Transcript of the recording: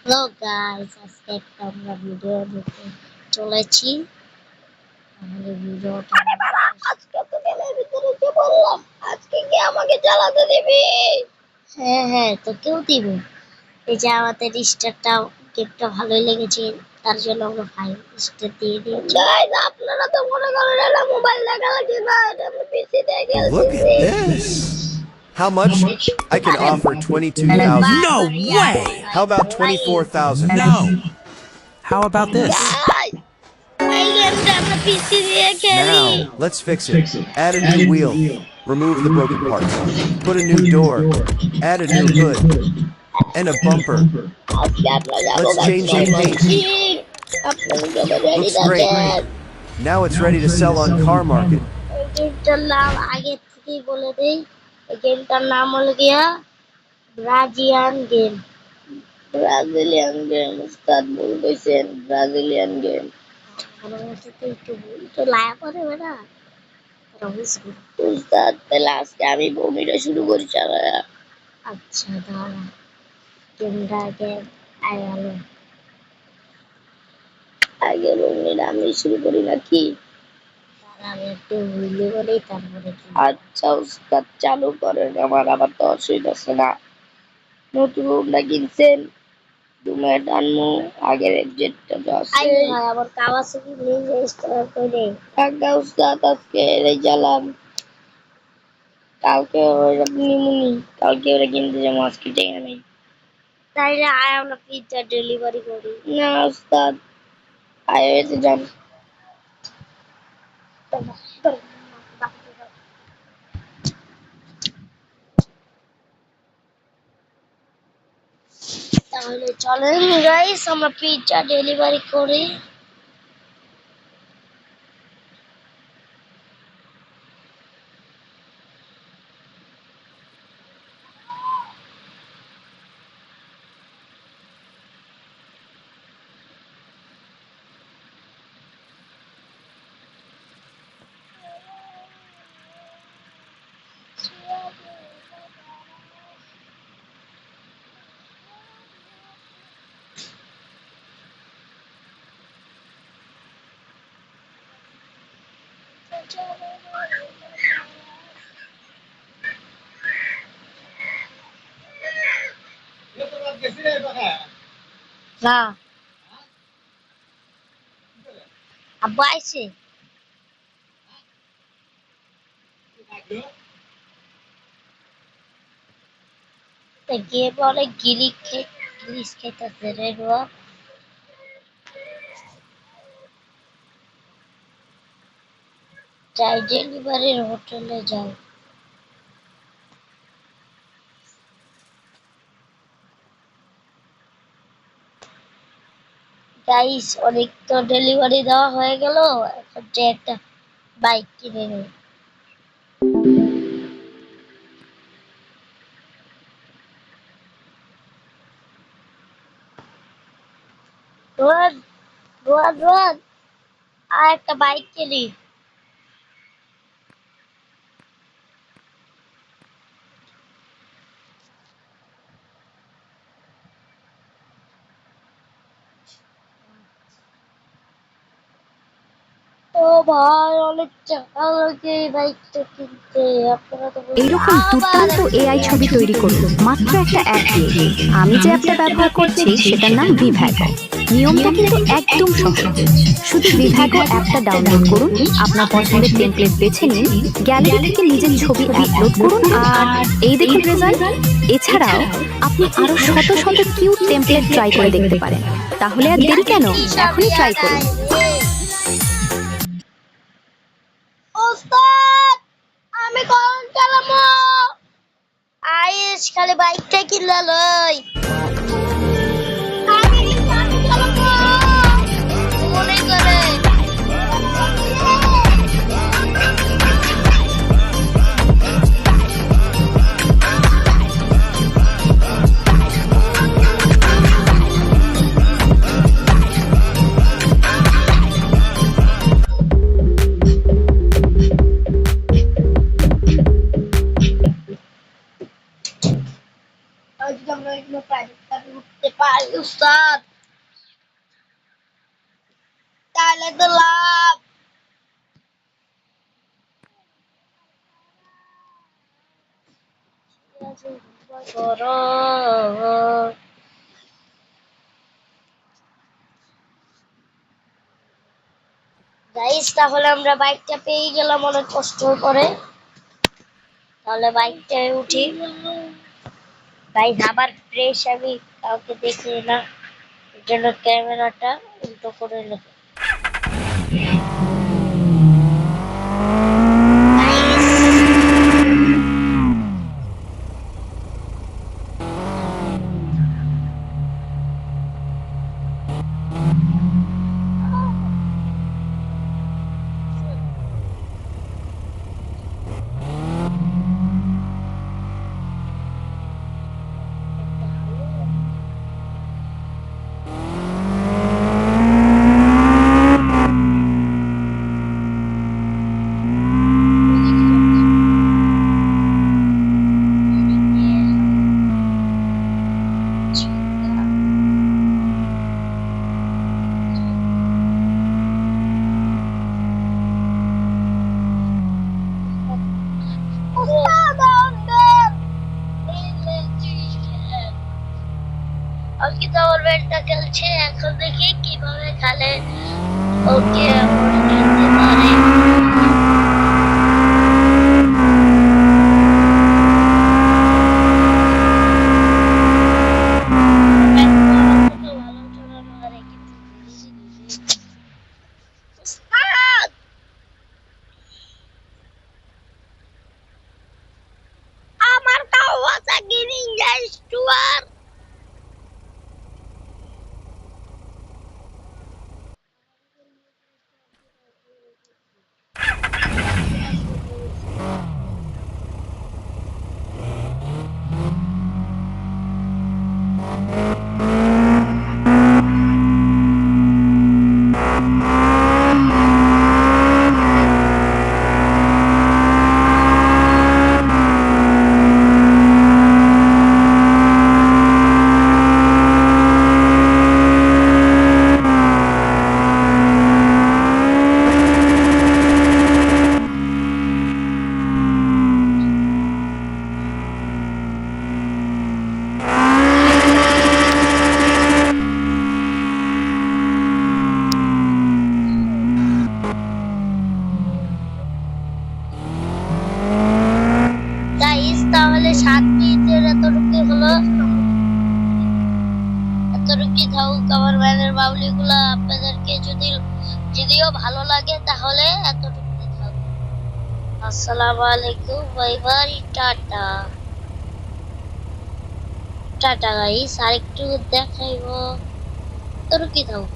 Hello guys, আজকে একটা আমরা ভিডিও দেখতে চলেছি। আমাদের ভিডিওটা আজকে তো গেমের ভিতরে যে বললাম আজকে কি আমাকে চালাতে দিবি? হ্যাঁ, তো কেউ দিবে। এই যে আমাদের স্টারটা গেমটা ভালোই লেগেছে, তার জন্য আমরা 5 স্টার দিয়ে দিয়েছি। গাইস আপনারা তো মনে করেন এটা মোবাইল দেখা লাগে না, এটা আমি পিসি দিয়ে Look at খেলতেছি। this. How much? I can offer 22,000. No way! How about 24,000? No. How about this? Guys এই গেমটা আমরা পিসি দিয়ে খেলি। Now, let's fix it. Add a new wheel. Remove the broken parts. Put a new door. Add a new hood. And a bumper. আজকে আমরা যাবো Let's change the paint. আপনারা সবাই রেডি Looks great. থাকেন। Now it's ready to sell on Car Market. এই গেমটার নাম আগে থেকেই বলে দেই, এই গেমটার নাম হলো গিয়া ব্রাজিলিয়ান গেম। ব্রাজিলিয়ান গেম উস্তাদ বল কইছেন, ব্রাজিলিয়ান গেম। আমার সাথে একটু ভুল তো লায়া পড়ে না, তারা বুঝবে। উস্তাদ তাহলে আজকে আমি বমিটা শুরু করি চালায়া। আচ্ছা দাঁড়া, গেমটা আগে আয়ালো। আগে বমিটা আমি শুরু করি নাকি? তারা আমি একটু ভুলে বলেই তারপরে কি। আচ্ছা উস্তাদ চালু করেন, আমার আবার তো অসুবিধা আছে না। নতুন রুমটা কিনছেন, রুমে টানমু আগের এক্সিটটা তো আছে। আই ভাই আমার কাওয়াসাকি নিয়ে স্টার করে টাকা উস্তাদ আজকে এই জ্বালাম, কালকে ওরা নিমুনি, কালকে ওরা কিনতে যাবো, আজকে টাকা নেই। তাইলে আয় আমরা পিৎজা ডেলিভারি করি। না উস্তাদ আয় হয়েছে যান। তাহলে চলেন গাইস আমরা পিৎজা ডেলিভারি করি। না আব্বু আইছে, গিয়ে বলে গিলিস খেতেছে রে রোয়া। যাই ডেলিভারির হোটেলে যাই। গাইস অনেক তো ডেলিভারি দেওয়া হয়ে গেল, এখন যে একটা বাইক কিনে নেই। রোহান রোহান আর একটা বাইক কিনি। ও ভাই অনেক টাকা লাগে এই বাইকটা কিনতে, আপনারা তো এইরকম দুর্দান্ত এআই ছবি তৈরি করুন মাত্র একটা অ্যাপ দিয়ে। আমি যে অ্যাপটা ব্যবহার করছি সেটার নাম ভিভ্যাগো। নিয়মটা কিন্তু একদম সহজ। শুধু ভিভ্যাগো অ্যাপটা ডাউনলোড করুন, আপনার পছন্দের টেমপ্লেট বেছে নিন, গ্যালারি থেকে নিজের ছবি আপলোড করুন, আর এই দেখুন রেজাল্ট। এছাড়াও আপনি আরো শত শত কিউট টেমপ্লেট ট্রাই করে দেখতে পারেন। তাহলে আর দেরি কেন, এখনই ট্রাই করুন। ওস্তাদ আমি কোন চালামো, আইস খালি বাইকটা কিনলা লই। আমি চালামো মনে করে। উস্তাদ, তাহলে তো লাভ। গাইস, তাহলে আমরা বাইকটা পেয়ে গেলাম অনেক কষ্ট করে। তাহলে বাইকটায় উঠি। গাইস, আবার ফ্রেশ, আমি কাউকে দেখি না, এর জন্য ক্যামেরাটা উল্টো করে নেব। আজকে তো আমার ব্যাটটা খেলছে, এখন দেখি কিভাবে খেলে। ওকে, আমার খেলতে পারে। আমার কাওয়াসাকি নিনজা স্টুয়ার। গাইস, তাহলে 7 মিনিটের এতটুকু হলো। এতটুকু থাকুক আমার ম্যানের বাউলি গুলা। আপনাদেরকে যদিও ভালো লাগে তাহলে এতটুকু থাকুক। আসসালামু আলাইকুম, bye bye, tata. Tata guys, আরেকটু দেখাইবো। এতটুকু থাকুক।